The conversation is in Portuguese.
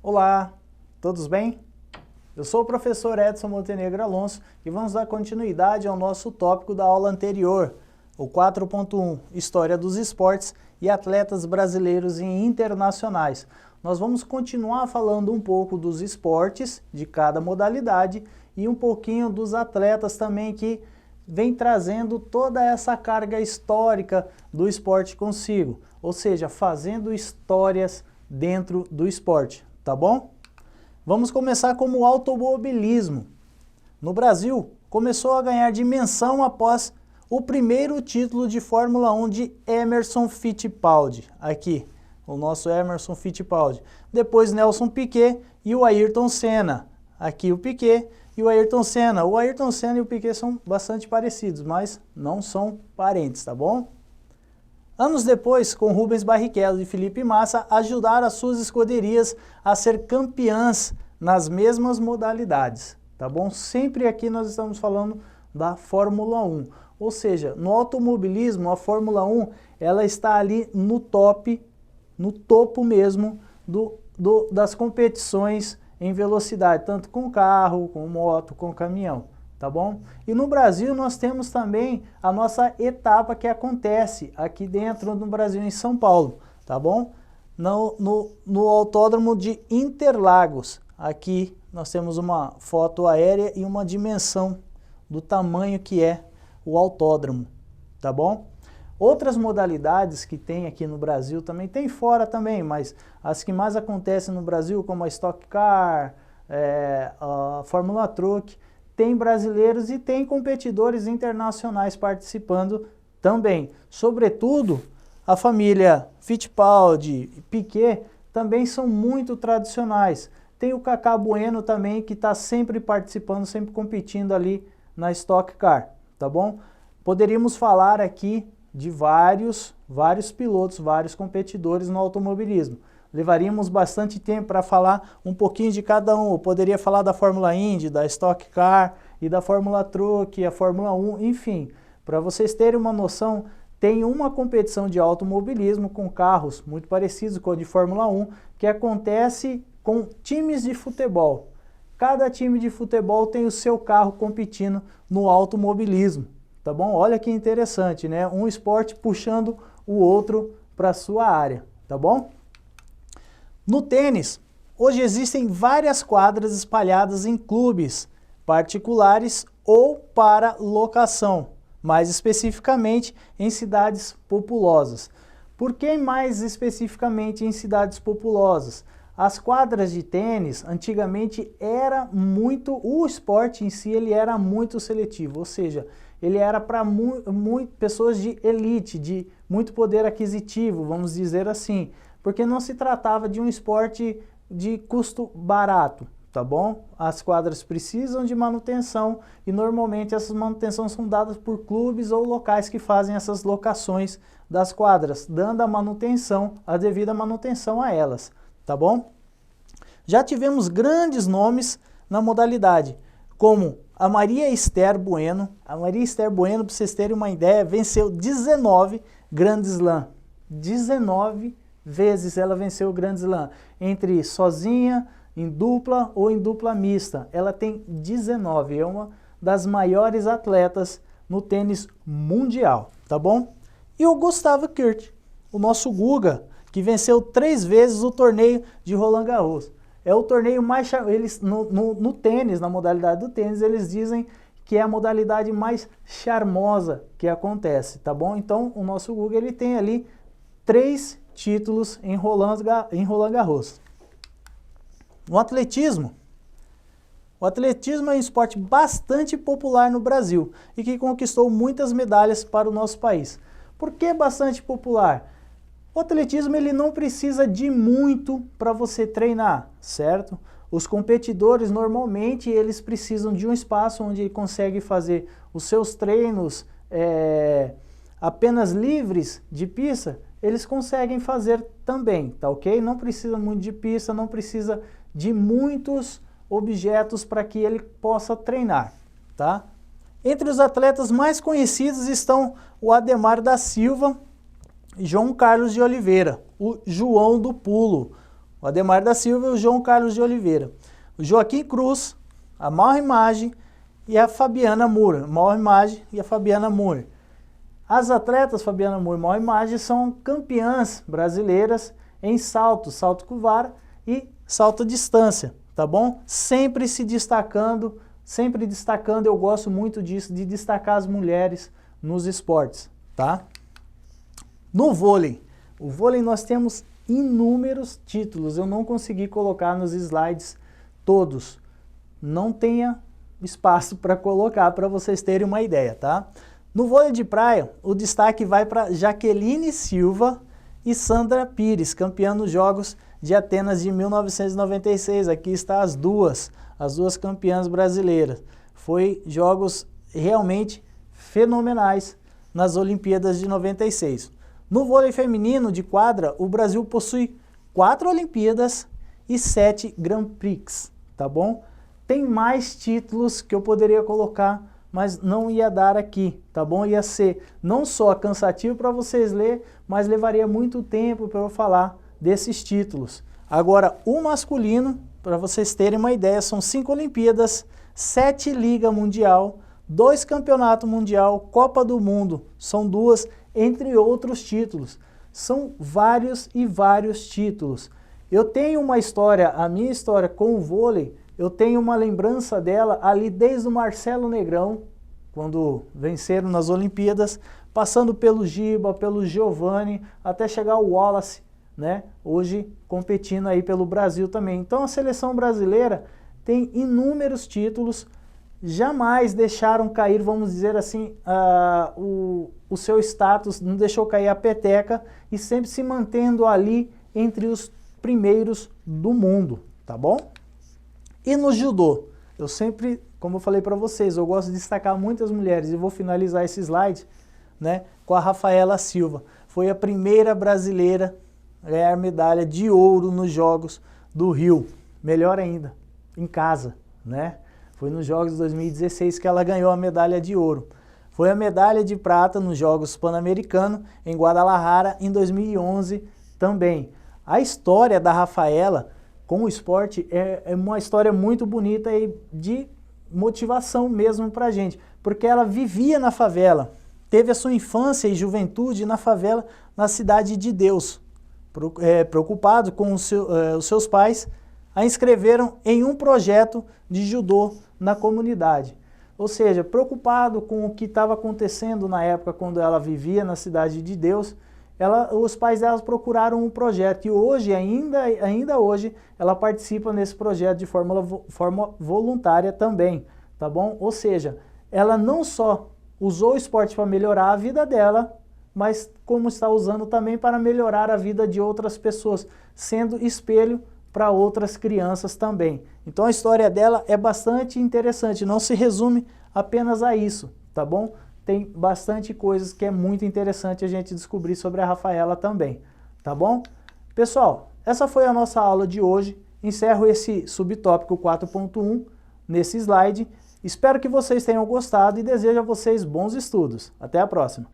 Olá, todos bem? Eu sou o professor Edson Montenegro Alonso e vamos dar continuidade ao nosso tópico da aula anterior, o 4.1, História dos Esportes e Atletas Brasileiros e Internacionais. Nós vamos continuar falando um pouco dos esportes de cada modalidade e um pouquinho dos atletas também que vem trazendo toda essa carga histórica do esporte consigo, ou seja, fazendo histórias dentro do esporte. Tá bom? Vamos começar com o automobilismo. No Brasil, começou a ganhar dimensão após o primeiro título de Fórmula 1 de Emerson Fittipaldi. Aqui, o nosso Emerson Fittipaldi. Depois Nelson Piquet e o Ayrton Senna. Aqui o Piquet e o Ayrton Senna. O Ayrton Senna e o Piquet são bastante parecidos, mas não são parentes, tá bom? Anos depois, com Rubens Barrichello e Felipe Massa, ajudaram as suas escuderias a ser campeãs nas mesmas modalidades, tá bom? Sempre aqui nós estamos falando da Fórmula 1, ou seja, no automobilismo, a Fórmula 1, ela está ali no top, no topo mesmo das competições em velocidade, tanto com carro, com moto, com caminhão. Tá bom? E no Brasil nós temos também a nossa etapa que acontece aqui dentro no Brasil, em São Paulo, tá bom? No Autódromo de Interlagos. Aqui nós temos uma foto aérea e uma dimensão do tamanho que é o autódromo, tá bom? Outras modalidades que tem aqui no Brasil também, tem fora também, mas as que mais acontecem no Brasil, como a Stock Car, a Fórmula Truck, tem brasileiros e tem competidores internacionais participando também. Sobretudo, a família Fittipaldi e Piquet também são muito tradicionais. Tem o Cacá Bueno também, que está sempre participando, sempre competindo ali na Stock Car, tá bom? Poderíamos falar aqui de vários pilotos, vários competidores no automobilismo. Levaríamos bastante tempo para falar um pouquinho de cada um. Eu poderia falar da Fórmula Indy, da Stock Car e da Fórmula Truck, a Fórmula 1, enfim. Para vocês terem uma noção, tem uma competição de automobilismo com carros muito parecidos com a de Fórmula 1, que acontece com times de futebol. Cada time de futebol tem o seu carro competindo no automobilismo, tá bom? Olha que interessante, né? Um esporte puxando o outro para a sua área, tá bom? No tênis, hoje existem várias quadras espalhadas em clubes particulares ou para locação, mais especificamente em cidades populosas. Por que mais especificamente em cidades populosas? As quadras de tênis, antigamente, o esporte em si ele era muito seletivo, ou seja, ele era para pessoas de elite, de muito poder aquisitivo, vamos dizer assim, porque não se tratava de um esporte de custo barato, tá bom? As quadras precisam de manutenção e normalmente essas manutenções são dadas por clubes ou locais que fazem essas locações das quadras, dando a devida manutenção a elas, tá bom? Já tivemos grandes nomes na modalidade, como a Maria Esther Bueno. A Maria Esther Bueno, para vocês terem uma ideia, venceu 19 Grand Slam. 19 vezes ela venceu o Grand Slam, entre sozinha, em dupla ou em dupla mista. Ela tem 19, é uma das maiores atletas no tênis mundial, tá bom? E o Gustavo Kuerten, o nosso Guga, que venceu 3 vezes o torneio de Roland Garros. É o torneio mais... No tênis, na modalidade do tênis, eles dizem que é a modalidade mais charmosa que acontece, tá bom? Então, o nosso Guga, ele tem ali 3 títulos em Roland Garros. No atletismo. O atletismo é um esporte bastante popular no Brasil e que conquistou muitas medalhas para o nosso país. Por que bastante popular? O atletismo ele não precisa de muito para você treinar, certo? Os competidores normalmente eles precisam de um espaço onde conseguem fazer os seus treinos apenas livres de pista eles conseguem fazer também, tá ok? Não precisa muito de pista, não precisa de muitos objetos para que ele possa treinar, tá? Entre os atletas mais conhecidos estão o Ademar da Silva e João Carlos de Oliveira, o João do Pulo. O Ademar da Silva e o João Carlos de Oliveira. O Joaquim Cruz, a Mauro Imagem e a Fabiana Moura. Mauro Imagem e a Fabiana Moura. As atletas Fabiana Moura e Mauro Imagem são campeãs brasileiras em salto, salto com vara e salto à distância, tá bom? Sempre se destacando, eu gosto muito disso, de destacar as mulheres nos esportes, tá? No vôlei, o vôlei nós temos inúmeros títulos, eu não consegui colocar nos slides todos, não tenha espaço para colocar, para vocês terem uma ideia, tá? No vôlei de praia, o destaque vai para Jaqueline Silva e Sandra Pires, campeã nos Jogos de Atenas de 1996, aqui está as duas campeãs brasileiras. Foi jogos realmente fenomenais nas Olimpíadas de 96. No vôlei feminino de quadra, o Brasil possui 4 Olimpíadas e 7 Grand Prix, tá bom? Tem mais títulos que eu poderia colocar, mas não ia dar aqui, tá bom? Ia ser não só cansativo para vocês lerem, mas levaria muito tempo para eu falar desses títulos. Agora, o masculino, para vocês terem uma ideia, são 5 Olimpíadas, 7 Liga Mundial, 2 Campeonato Mundial, Copa do Mundo, são 2, entre outros títulos. São vários e vários títulos. Eu tenho uma história, a minha história com o vôlei, eu tenho uma lembrança dela ali desde o Marcelo Negrão, quando venceram nas Olimpíadas, passando pelo Giba, pelo Giovanni, até chegar ao Wallace, né? Hoje competindo aí pelo Brasil também. Então a seleção brasileira tem inúmeros títulos, jamais deixaram cair, vamos dizer assim, o seu status, não deixou cair a peteca e sempre se mantendo ali entre os primeiros do mundo, tá bom? E no judô, eu sempre, como eu falei para vocês, eu gosto de destacar muitas mulheres e vou finalizar esse slide, né, com a Rafaela Silva. Foi a primeira brasileira a ganhar medalha de ouro nos Jogos do Rio. Melhor ainda, em casa, né? Foi nos Jogos de 2016 que ela ganhou a medalha de ouro. Foi a medalha de prata nos Jogos Pan-Americanos em Guadalajara em 2011 também. A história da Rafaela com o esporte é uma história muito bonita e de motivação mesmo pra gente, porque ela vivia na favela, teve a sua infância e juventude na favela, na Cidade de Deus. Preocupado com os seus pais, a inscreveram em um projeto de judô na comunidade. Ou seja, preocupado com o que estava acontecendo na época quando ela vivia na Cidade de Deus, os pais dela procuraram um projeto e hoje, ainda hoje, ela participa nesse projeto de forma voluntária também, tá bom? Ou seja, ela não só usou o esporte para melhorar a vida dela, mas como está usando também para melhorar a vida de outras pessoas, sendo espelho para outras crianças também. Então a história dela é bastante interessante, não se resume apenas a isso, tá bom? Tem bastante coisas que é muito interessante a gente descobrir sobre a Rafaela também, tá bom? Pessoal, essa foi a nossa aula de hoje. Encerro esse subtópico 4.1 nesse slide. Espero que vocês tenham gostado e desejo a vocês bons estudos. Até a próxima!